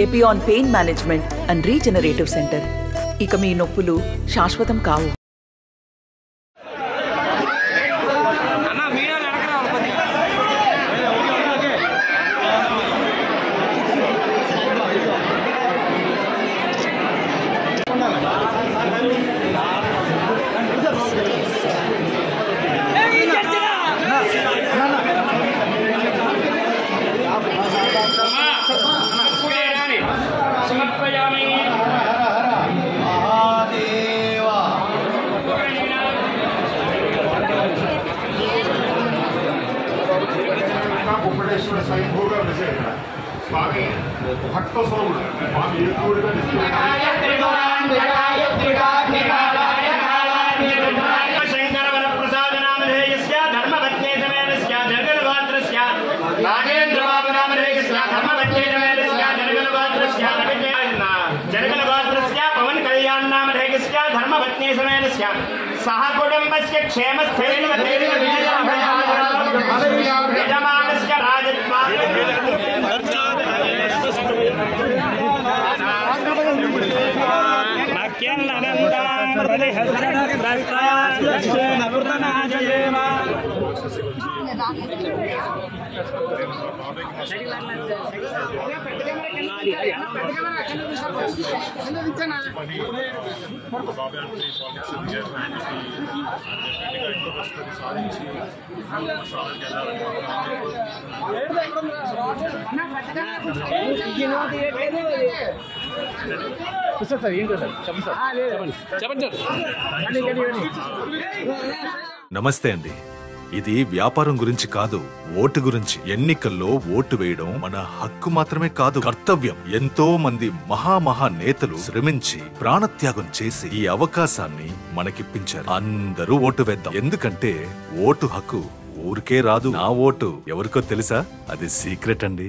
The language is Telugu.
Epione pain management and regenerative centre. ఇక మీ నొప్పులు శాశ్వతం కావు. स्वामी भक्त स्वामी शंकर वर प्रसाद नामधेयस्य धर्मपत्नी समेतस्य जगन्गोत्रस्य नागेन्द्र बाबू नामधेयस्य धर्मपत्नी समेतस्य जगन्गोत्रस्य जगन्गोत्रस्य पवन कल्याण नामधेयस्य धर्मपत्नी समेतस्य सह कुटुंबस्य क्षेमस्थैर्यमधैर्य यजमानस्य राजत्वा నమస్తే అండి. ఇది వ్యాపారం గురించి కాదు, ఓటు గురించి. ఎన్నికల్లో ఓటు వేయడం మన హక్కు మాత్రమే కాదు, కర్తవ్యం. ఎంతో మంది మహా నేతలు శ్రమించి ప్రాణత్యాగం చేసి ఈ అవకాశాన్ని మనకిప్పించారు. అందరూ ఓటు వేద్దాం. ఎందుకంటే ఓటు హక్కు ఊరికే రాదు. నా ఓటు ఎవరికో తెలుసా? అది సీక్రెట్ అండి.